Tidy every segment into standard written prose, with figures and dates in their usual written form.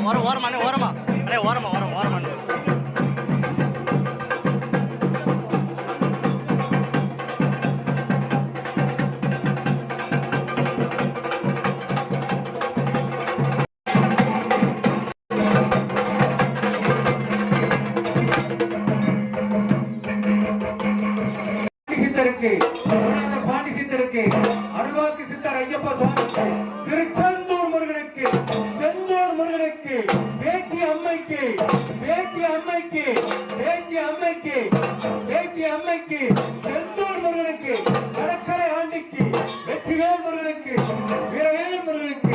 ஓரமா ஓரமா அண்ணே ஓரமா ஓரமா பாண்டி சித்தருக்கு அருள்வாக்கு சித்தர் ஐயப்பா சுவாமி திருச்செந்தூர் முருகனுக்கு செந்தூர் முருகனுக்கு பேச்சி அம்மைக்கு செந்தூர் முருகனுக்கு கடற்கரை ஆண்டிக்கு வெற்றிவேல் முருகனுக்கு வீரவேல் முருகனுக்கு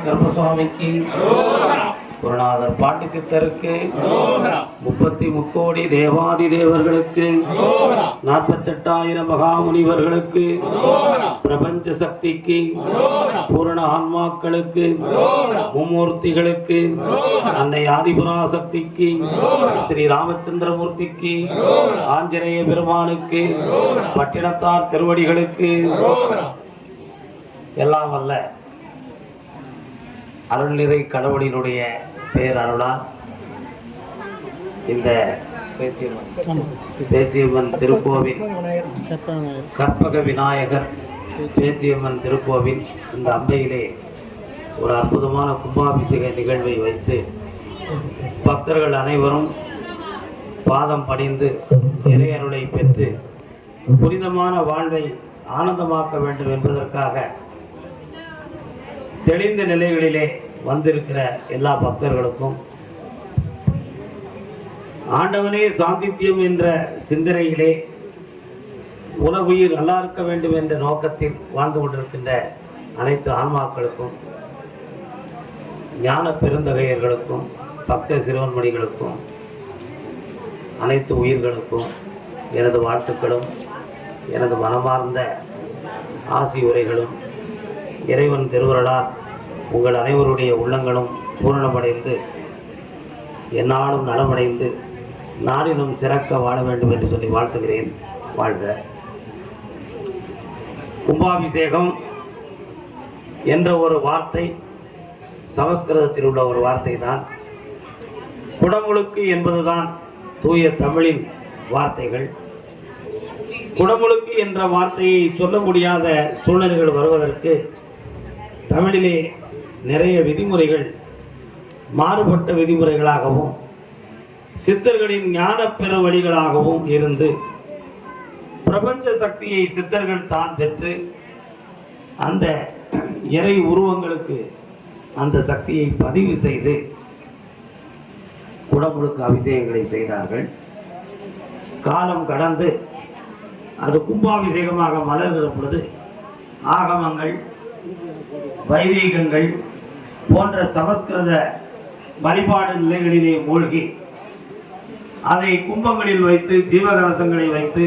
கருப்பசாமிக்கு குருநாதர் பாண்டி சித்தருக்கு 33 தேவாதி தேவர்களுக்கு 48,000 மகாமுனிவர்களுக்கு பிரபஞ்ச சக்திக்கு பூரண ஆன்மாக்களுக்கு மும்மூர்த்திகளுக்கு அன்னை ஆதிபராசக்திக்கு ஸ்ரீ ராமச்சந்திரமூர்த்திக்கு ஆஞ்சநேய பெருமானுக்கு பட்டினத்தார் திருவடிகளுக்கு எல்லாம் வல்ல அருள்நிறை கடவுளினுடைய பேரருளால் இந்த பேச்சியம்மன் திருக்கோவில் கற்பக விநாயகர் பேச்சியம்மன் திருக்கோவில் இந்த அம்பையிலே ஒரு அற்புதமான கும்பாபிஷேக நிகழ்வை வைத்து பக்தர்கள் அனைவரும் பாதம் பணிந்து இறையருளை பெற்று புனிதமான வாழ்வை ஆனந்தமாக்க வேண்டும் என்பதற்காக தெளிந்த நிலைகளிலே வந்திருக்கிற எல்லா பக்தர்களுக்கும் ஆண்டவனே சாந்தித்யம் என்ற சிந்தனையிலே உலகுயிர் நல்லா இருக்க வேண்டும் என்ற நோக்கத்தில் வாழ்ந்து கொண்டிருக்கின்ற அனைத்து ஆன்மாக்களுக்கும் ஞான பெருந்தகையர்களுக்கும் பக்த சிறுவன்மணிகளுக்கும் அனைத்து உயிர்களுக்கும் எனது வாழ்த்துக்களும் எனது மனமார்ந்த ஆசி உரைகளும் இறைவன் திருவருளால் உங்கள் அனைவருடைய உள்ளங்களும் பூரணமடைந்து என்னாலும் நலமடைந்து நாளிலும் சிறக்க வாழ வேண்டும் என்று சொல்லி வாழ்த்துகிறேன். வாழ்க. கும்பாபிஷேகம் என்ற ஒரு வார்த்தை சமஸ்கிருதத்தில் உள்ள ஒரு வார்த்தை தான். குடமுழுக்கு என்பதுதான் தூய தமிழின் வார்த்தைகள். குடமுழுக்கு என்ற வார்த்தையை சொல்ல முடியாத சூழ்நிலைகள் வருவதற்கு தமிழிலே நிறைய விதிமுறைகள் மாறுபட்ட விதிமுறைகளாகவும் சித்தர்களின் ஞான பெற வழிகளாகவும் இருந்து பிரபஞ்ச சக்தியை சித்தர்கள் தான் பெற்று அந்த இறை உருவங்களுக்கு அந்த சக்தியை பதிவு செய்து குடமுழுக்கு அபிஷேகங்களை செய்தார்கள். காலம் கடந்து அது கும்பாபிஷேகமாக மலர்கிற பொழுது ஆகமங்கள், வைதீகங்கள் போன்ற சமஸ்கிருத வழிபாடு நிலைகளிலே மூழ்கி அதை கும்பங்களில் வைத்து ஜீவகலசங்களை வைத்து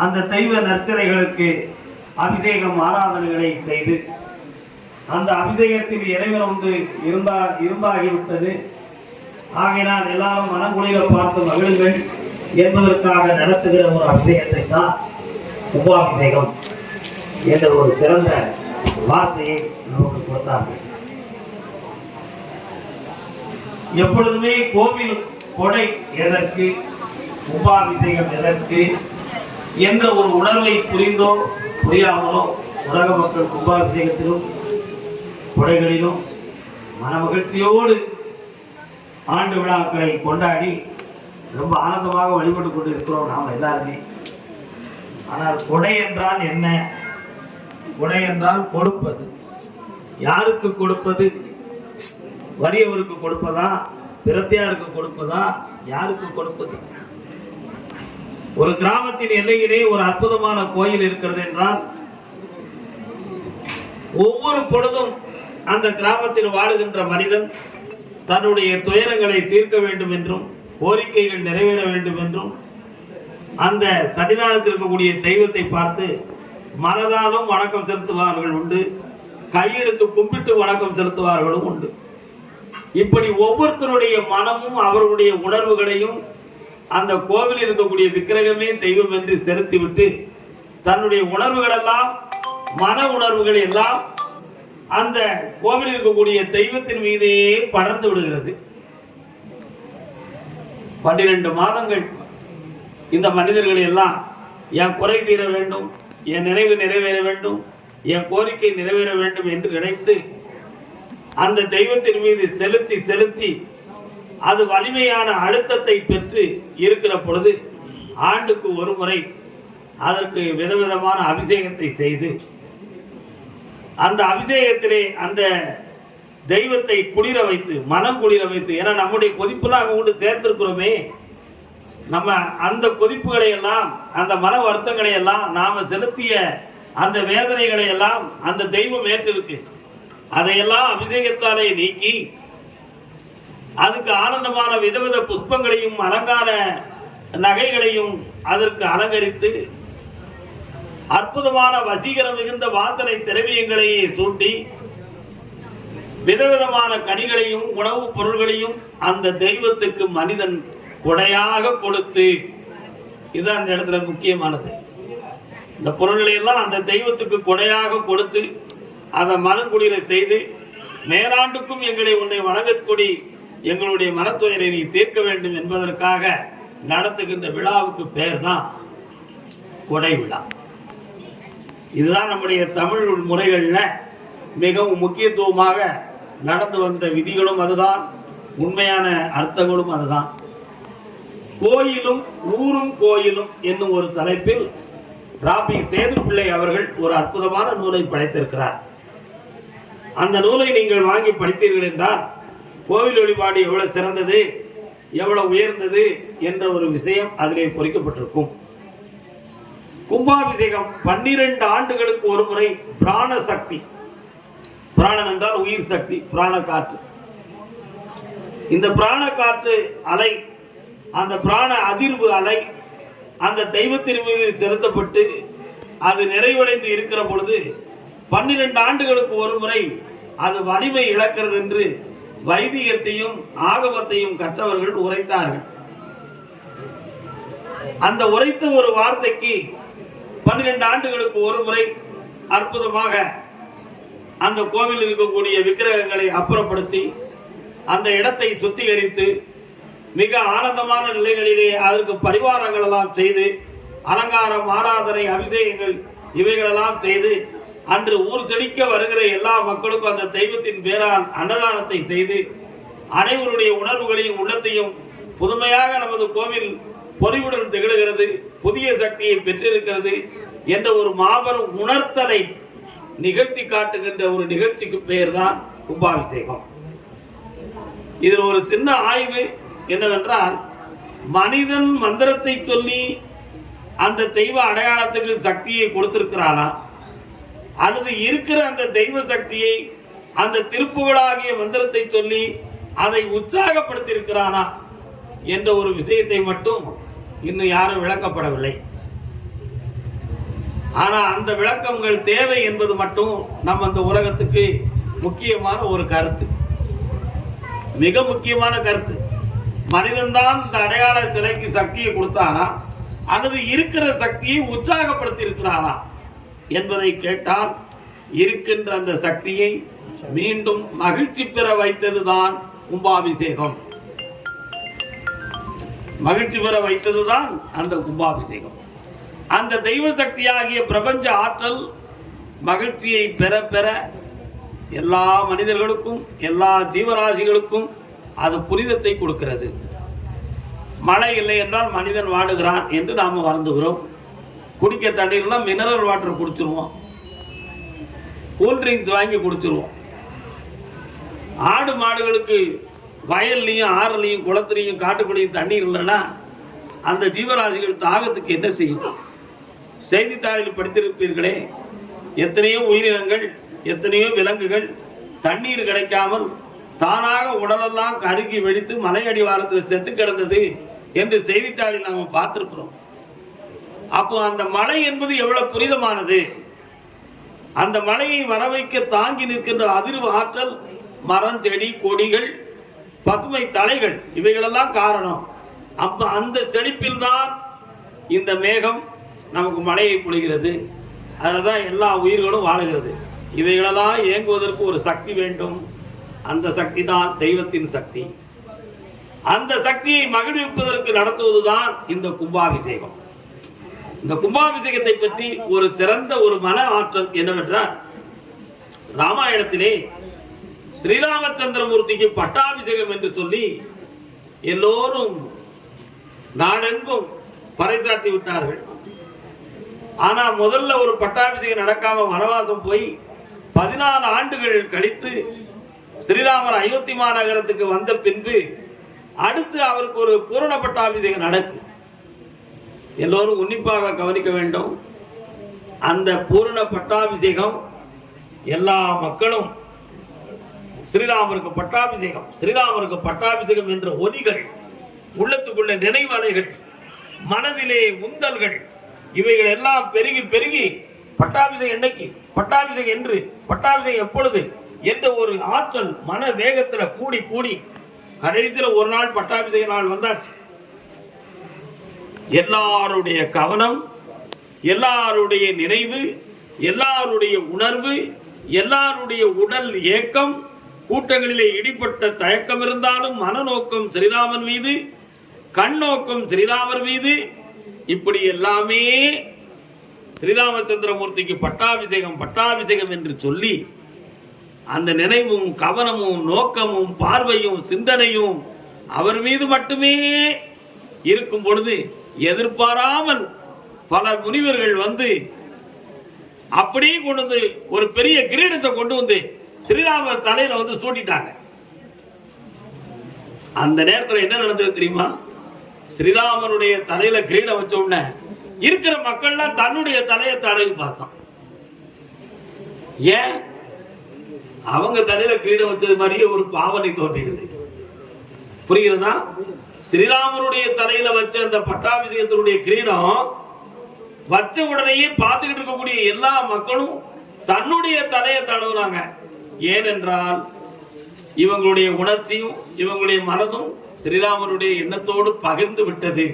அந்த தெய்வ நற்சிலைகளுக்கு அபிஷேகம் ஆராதனைகளை செய்து அந்த அபிஷேகத்தில் இறைவன் வந்து இரும்பாகிவிட்டது. ஆகையினால் எல்லாரும் மனங்குளிர பார்த்து மகிழுங்கள் என்பதற்காக நடத்துகிற ஒரு அபிஷேகத்தை தான் கும்பாபிஷேகம் என்ற ஒரு சிறந்த வார்த்தையை நமக்கு கொடுத்தார்கள். எப்பொழுதுமே கோவில் கொடை எதற்கு, கும்பாபிஷேகம் எதற்கு என்ற ஒரு உணர்வை புரிந்தோ புரியாமலோ உலக மக்கள் கும்பாபிஷேகத்திலும் கொடைகளிலும் மனமகிழ்ச்சியோடு ஆண்டு விழாக்களை கொண்டாடி ரொம்ப ஆனந்தமாக வழிபட்டு கொண்டு இருக்கிறோம் நாம் எல்லாருமே. ஆனால் கொடை என்றால் என்ன? கொடை என்றால் கொடுப்பது. யாருக்கு கொடுப்பது? வறியவருக்கு கொடுப்பதா, பிரத்தியாருக்கு கொடுப்பதா, யாருக்கு கொடுப்பது? ஒரு கிராமத்தின் எல்லையிலே ஒரு அற்புதமான கோயில் இருக்கிறது என்றால் ஒவ்வொரு பொழுதும் அந்த கிராமத்தில் வாழுகின்ற மனிதன் தன்னுடைய துயரங்களை தீர்க்க வேண்டும் என்றும் கோரிக்கைகள் நிறைவேற வேண்டும் என்றும் அந்த சன்னிதானத்தில் இருக்கக்கூடிய தெய்வத்தை பார்த்து மனதாலும் வணக்கம் செலுத்துவார்கள் உண்டு, கையெடுத்து கும்பிட்டு வணக்கம் செலுத்துவார்களும் உண்டு. இப்படி ஒவ்வொருத்தருடைய மனமும் அவர்களுடைய உணர்வுகளையும் அந்த கோவிலில் இருக்கக்கூடிய விக்கிரகமே தெய்வம் என்று செலுத்திவிட்டு தன்னுடைய உணர்வுகளெல்லாம், மன உணர்வுகள் எல்லாம் அந்த கோவிலில் இருக்கக்கூடிய தெய்வத்தின் மீதே படர்ந்து விடுகிறது. 12 மாதங்கள் இந்த மனிதர்கள் எல்லாம் என் குறை தீர வேண்டும், என் நினைவு நிறைவேற வேண்டும், என் கோரிக்கை நிறைவேற வேண்டும் என்று நினைத்து அந்த தெய்வத்தின் மீது செலுத்தி செலுத்தி அது வலிமையான அழுத்தத்தை பெற்று இருக்கிற பொழுது ஆண்டுக்கு ஒரு முறை அதற்கு விதவிதமான அபிஷேகத்தை செய்து அந்த அபிஷேகத்திலே அந்த தெய்வத்தை குளிர வைத்து, மனம் குளிர வைத்து, ஏன்னா நம்முடைய கொதிப்புலாம் அங்கே கொண்டு சேர்த்திருக்கிறோமே, நம்ம அந்த கொதிப்புகளை எல்லாம், அந்த மன வருத்தங்களை எல்லாம், நாம செலுத்திய அந்த வேதனைகளை எல்லாம் அந்த தெய்வம் ஏற்றிருக்கு. அதையெல்லாம் அபிஷேகத்தாலே நீக்கி அதுக்கு ஆனந்தமான விதவித புஷ்பங்களையும் அலங்கார நகைகளையும் அதற்கு அலங்கரித்து அற்புதமான வசீகரம் மிகுந்த வாசனை திரவியங்களையே சூட்டி விதவிதமான கனிகளையும் உணவுப் பொருள்களையும் அந்த தெய்வத்துக்கு மனிதன் கொடையாக கொடுத்து, இது அந்த இடத்துல முக்கியமானது. இந்த பொருள்களை எல்லாம் அந்த தெய்வத்துக்கு கொடையாக கொடுத்து அதை மனக்குளிர செய்து மேலாண்டுக்கும் எங்களை உன்னை வணங்கக்கூடி எங்களுடைய மனத்துயரை நீ தீர்க்க வேண்டும் என்பதற்காக நடத்துகின்ற விழாவுக்கு பெயர் தான் கொடை விழா. இதுதான் நம்முடைய தமிழ் முறைகளில் மிகவும் முக்கியத்துவமாக நடந்து வந்த விதிகளும் அதுதான், உண்மையான அர்த்தங்களும் அதுதான். கோயிலும் ஊரும் கோயிலும் என்னும் ஒரு தலைப்பில் ராபி சேதுப்பிள்ளை அவர்கள் ஒரு அற்புதமான நூலை படைத்திருக்கிறார். அந்த நூலை நீங்கள் வாங்கி படித்தீர்கள் என்றால் கோவில் வழிபாடு எவ்வளவு சிறந்தது, எவ்வளவு உயர்ந்தது என்ற ஒரு விஷயம் அதிலே பொறிக்கப்பட்டிருக்கும். கும்பாபிஷேகம் 12 ஆண்டுகளுக்கு ஒரு முறை பிராண சக்தி, பிராணன் என்றால் உயிர் சக்தி, பிராண காற்று, இந்த பிராண காற்று அலை, அந்த பிராண அதிர்வு அலை அந்த தெய்வத்தின் மீது செலுத்தப்பட்டு அது நிறைவடைந்து இருக்கிற பொழுது 12 ஆண்டுகளுக்கு ஒரு முறை அது வலிமை இழக்கிறது என்று வைதிகத்தையும் ஆகமத்தையும் கற்றவர்கள் உரைத்தார்கள். அந்த உரைத்த ஒரு வார்த்தைக்கு 12 ஆண்டுகளுக்கு ஒரு முறை அற்புதமாக அந்த கோவில் இருக்கக்கூடிய விக்கிரகங்களை அப்புறப்படுத்தி அந்த இடத்தை சுத்திகரித்து மிக ஆனந்தமான நிலைகளிலே அதற்கு பரிவாரங்கள் எல்லாம் செய்து அலங்காரம், ஆராதனை, அபிஷேகங்கள் இவைகளெல்லாம் செய்து அன்று ஊர் செழிக்க வருகிற எல்லா மக்களுக்கும் அந்த தெய்வத்தின் பேரால் அன்னதானத்தை செய்து அனைவருடைய உணர்வுகளையும் உள்ளத்தையும் புதுமையாக நமது கோவில் பொறிவுடன் திகழ்கிறது, புதிய சக்தியை பெற்றிருக்கிறது என்ற ஒரு மாபெரும் உணர்த்தலை நிகழ்த்தி காட்டுகின்ற ஒரு நிகழ்ச்சிக்கு பெயர் தான் கும்பாபிஷேகம். இதில் ஒரு சின்ன ஆய்வு என்னவென்றால், மனிதன் மந்திரத்தை சொல்லி அந்த தெய்வ அடையாளத்துக்கு சக்தியை கொடுத்திருக்கிறானா, அல்லது இருக்கிற அந்த தெய்வ சக்தியை அந்த திருப்புகளாகிய மந்திரத்தை சொல்லி அதை உற்சாகப்படுத்தி இருக்கிறானா என்ற ஒரு விஷயத்தை மட்டும் இன்னும் யாரும் விளக்கப்படவில்லை. ஆனா அந்த விளக்கங்கள் தேவை என்பது மட்டும் நம்ம அந்த உலகத்துக்கு முக்கியமான ஒரு கருத்து, மிக முக்கியமான கருத்து. மனிதன்தான் இந்த அடையாள சிலைக்கு சக்தியை கொடுத்தானா அல்லது இருக்கிற சக்தியை உற்சாகப்படுத்தி இருக்கிறானா என்பதை கேட்டால், இருக்கின்ற அந்த சக்தியை மீண்டும் மகிழ்ச்சி பெற வைத்ததுதான் கும்பாபிஷேகம். மகிழ்ச்சி பெற வைத்ததுதான் அந்த கும்பாபிஷேகம். அந்த தெய்வ சக்தியாகிய பிரபஞ்ச ஆற்றல் மகிழ்ச்சியை பெற பெற எல்லா மனிதர்களுக்கும் எல்லா ஜீவராசிகளுக்கும் அது புனிதத்தை கொடுக்கிறது. மழை இல்லை என்றால் மனிதன் வாடுகிறான் என்று நாம் வருந்துகிறோம். குடிக்க தண்ணீர்லாம் மினரல் வாட்டர் குடிச்சிருவோம், கூல்ட்ரிங்க்ஸ் வாங்கி குடிச்சிருவோம். ஆடு மாடுகளுக்கு வயல்லையும் ஆறுலையும் குளத்துலையும் காட்டுக்குள்ளையும் தண்ணீர் இல்லைன்னா அந்த ஜீவராசிகள் தாகத்துக்கு என்ன செய்யும்? செய்தித்தாளில் படித்திருப்பீர்களே, எத்தனையோ உயிரினங்கள் எத்தனையோ விலங்குகள் தண்ணீர் கிடைக்காமல் தானாக உடலெல்லாம் கருகி வெடித்து மலை அடிவாரத்தில் செத்து கிடந்தது என்று செய்தித்தாளில் நாம் பார்த்திருக்கிறோம். அப்போ அந்த மழை என்பது எவ்வளவு புனிதமானது. அந்த மழையை வரவைக்க தாங்கி நிற்கின்ற அதிர்வு ஆற்றல், மரம் செடி கொடிகள் பசுமை தலைகள் இவைகளெல்லாம் காரணம். அப்ப அந்த செழிப்பில் தான் இந்த மேகம் நமக்கு மழையை பொழிகிறது. அதில் தான் எல்லா உயிர்களும் வாழுகிறது. இவைகளெல்லாம் இயங்குவதற்கு ஒரு சக்தி வேண்டும். அந்த சக்தி தான் தெய்வத்தின் சக்தி. அந்த சக்தியை மகிழ்விப்பதற்கு நடத்துவதுதான் இந்த கும்பாபிஷேகம். இந்த கும்பாபிஷேகத்தை பற்றி ஒரு சிறந்த ஒரு மன ஆற்றல் என்னவென்றால், ராமாயணத்திலே ஸ்ரீராமச்சந்திரமூர்த்திக்கு பட்டாபிஷேகம் என்று சொல்லி எல்லோரும் நாடெங்கும் பறைசாட்டி விட்டார்கள். ஆனா முதல்ல ஒரு பட்டாபிஷேகம் நடக்காம வனவாசம் போய் 14 ஆண்டுகள் கழித்து ஸ்ரீராமர் அயோத்தி மாநகரத்துக்கு வந்த பின்பு அடுத்து அவருக்கு ஒரு பூரண பட்டாபிஷேகம் நடக்கு. எல்லோரும் உன்னிப்பாக கவனிக்க வேண்டும். அந்த பூரண பட்டாபிஷேகம் எல்லா மக்களும் ஸ்ரீராமருக்கு பட்டாபிஷேகம், ஸ்ரீராமருக்கு பட்டாபிஷேகம் என்ற ஒலிகள், உள்ளத்துக்குள்ள நினைவலைகள், மனதிலே உந்தல்கள், இவைகள் எல்லாம் பெருகி பெருகி பட்டாபிஷேகம் என்னைக்கு, பட்டாபிஷேகம் என்று, பட்டாபிஷேகம் எப்பொழுது என்ற ஒரு ஆற்றல் மன வேகத்தில் கூடி கூடி கடைசியில் ஒரு நாள் பட்டாபிஷேக நாள் வந்தாச்சு. எல்லாருடைய கவனம், எல்லாருடைய நினைவு, எல்லாருடைய உணர்வு, எல்லாருடைய உடல் ஏக்கம், கூட்டங்களிலே இடிப்பட்ட தயக்கம் இருந்தாலும் மனநோக்கம் ஸ்ரீராமன் மீது, கண்ணோக்கம் ஸ்ரீராமர் மீது, இப்படி எல்லாமே ஸ்ரீராமச்சந்திரமூர்த்திக்கு பட்டாபிஷேகம் பட்டாபிஷேகம் என்று சொல்லி அந்த நினைவும் கவனமும் நோக்கமும் பார்வையும் சிந்தனையும் அவர் மீது மட்டுமே இருக்கும் பொழுது எதிர்பாராமல் பல முனிவர்கள் வந்து அப்படியே கொண்டு வந்து ஒரு பெரிய கிரீடத்தை கொண்டு வந்து ஸ்ரீராமர் தலையில வந்து சூட்டிட்டாங்க. அந்த நேரத்தில் என்ன நடந்தது தெரியுமா? ஸ்ரீராமருடைய தலையில கிரீடம் வச்ச உடனே இருக்கிற மக்கள்லாம் தன்னுடைய தலையை தடவி பார்த்தான். ஏன்? அவங்க தலையில கிரீடம் வச்சது மாதிரியே ஒரு பாவனை தோன்றிடுது. புரிகிறதா? ஸ்ரீராமருடைய தலையில வச்ச அந்த பட்டாபிஷேகத்தினுடைய கிரீடம் வச்ச உடனேயே பார்த்துக்கிட்டு இருக்கக்கூடிய எல்லா மக்களும் தன்னுடைய தலையை தடவுறாங்க. ஏனென்றால் இவங்களுடைய உணர்ச்சியும் இவங்களுடைய மனதும் ஸ்ரீராமருடைய எண்ணத்தோடு பகிர்ந்து விட்டது,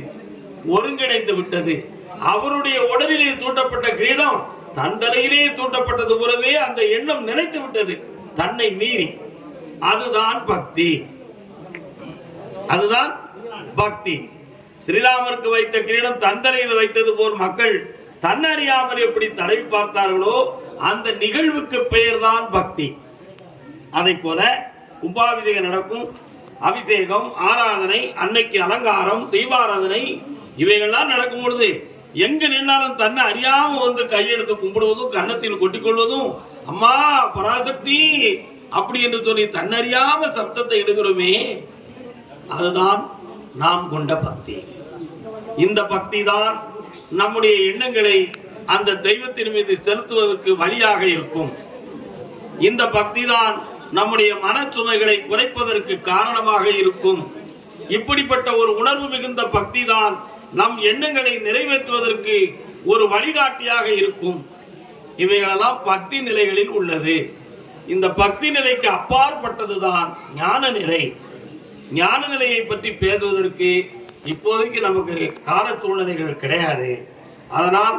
ஒருங்கிணைந்து விட்டது. அவருடைய உடலிலே தூட்டப்பட்ட கிரீடம் தன் தலையிலே தூட்டப்பட்டது போலவே அந்த எண்ணம் நினைத்து விட்டது, தன்னை மீறி. அதுதான் பக்தி, அதுதான் பக்தி. ஸ்ரீராமருக்கு வைத்த கிரீடம் தன் தலையில் வைத்தது போல் மக்கள் தன்னறியாமல் எப்படி தடவி பார்த்தார்களோ அந்த நிகழ்வுக்கு பெயர் தான் பக்தி. அதை போல கும்பாபிஷேகம் நடக்கும். அபிஷேகம், ஆராதனை, அன்னைக்கு அலங்காரம், தீபாராதனை இவைகள்லாம் நடக்கும் பொழுது எங்க நின்னாலும் தன்னை அறியாம வந்து கையெடுத்து கும்பிடுவதும் கன்னத்தில் கொட்டிக்கொள்வதும், அம்மா பராசக்தி அப்படி என்று சொல்லி தன்னறியாம சப்தத்தை இடுகிறோமே, அதுதான் நாம் கொண்ட பக்தி. இந்த பக்தி தான் நம்முடைய எண்ணங்களை அந்த தெய்வத்தின் மீது செலுத்துவதற்கு வழியாக இருக்கும். இந்த பக்தி தான் நம்முடைய மனச்சுமைகளை குறைப்பதற்கு காரணமாக இருக்கும். இப்படிப்பட்ட ஒரு உணர்வு மிகுந்த பக்தி தான் நம் எண்ணங்களை நிறைவேற்றுவதற்கு ஒரு வழிகாட்டியாக இருக்கும். இவைகளெல்லாம் பக்தி நிலைகளில் உள்ளது. இந்த பக்தி நிலைக்கு அப்பாற்பட்டதுதான் ஞான நிலை. ஞான நிலையை பற்றி பேசுவதற்கு இப்போதைக்கு நமக்கு கால சூழ்நிலைகள் கிடையாது. அதனால்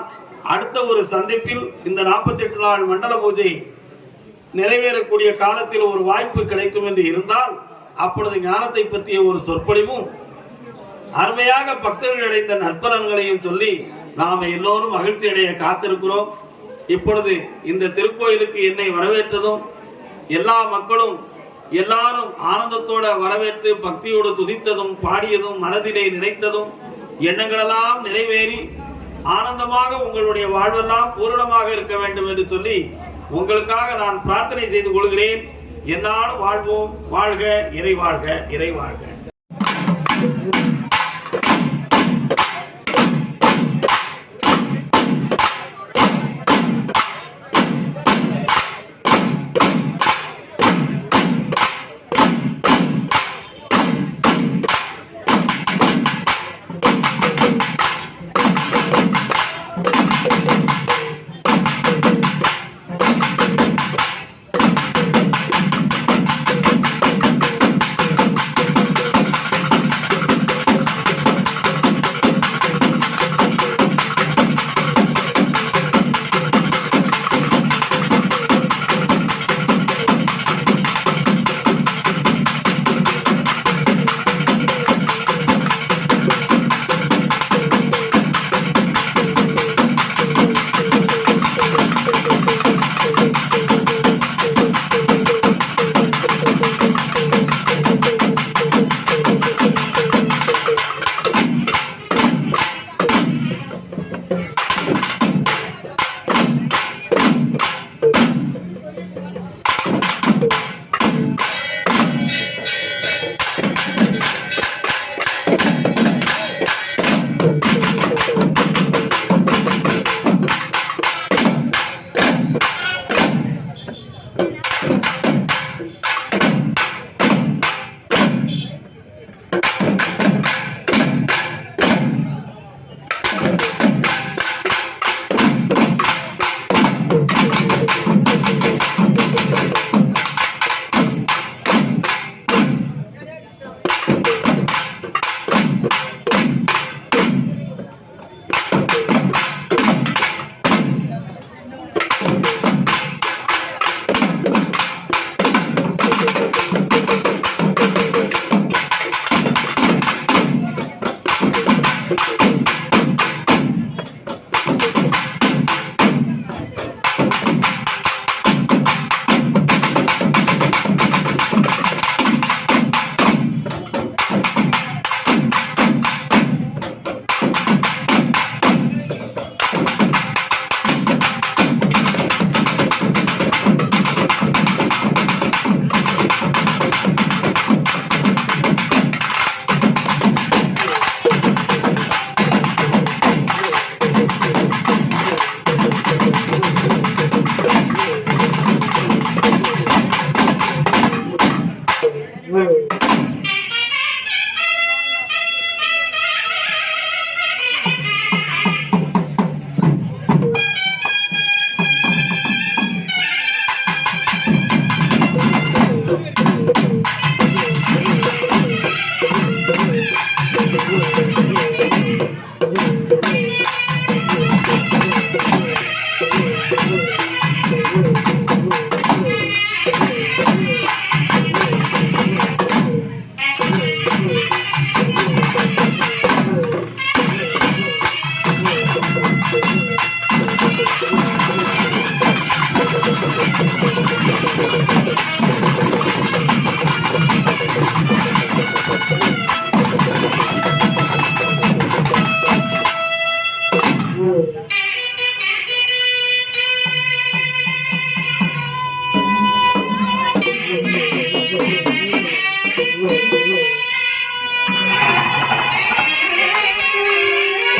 அடுத்த ஒரு சந்திப்பில் இந்த 48 நாள் மண்டல பூஜை நிறைவேறக்கூடிய காலத்தில் ஒரு வாய்ப்பு கிடைக்கும் என்று இருந்தால் அப்பொழுது ஞானத்தை பற்றிய ஒரு சொற்பொழிவும் அருமையாக பக்தர்கள் அடைந்த நற்பலன்களையும் சொல்லி நாம் எல்லோரும் மகிழ்ச்சி அடைய காத்திருக்கிறோம். இப்பொழுது இந்த திருக்கோயிலுக்கு என்னை வரவேற்றதும் எல்லா மக்களும் எல்லாரும் ஆனந்தத்தோட வரவேற்று பக்தியோடு துதித்ததும் பாடியதும் மனதிலே நினைத்ததும் எண்ணங்களெல்லாம் நிறைவேறி ஆனந்தமாக உங்களுடைய வாழ்வெல்லாம் பூரணமாக இருக்க வேண்டும் என்று சொல்லி உங்களுக்காக நான் பிரார்த்தனை செய்து கொள்கிறேன். என்னாலும் வாழ்வோம். வாழ்க இறை வாழ்க, இறை வாழ்க.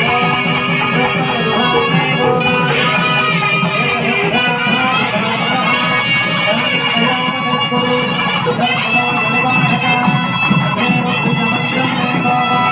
Thank you.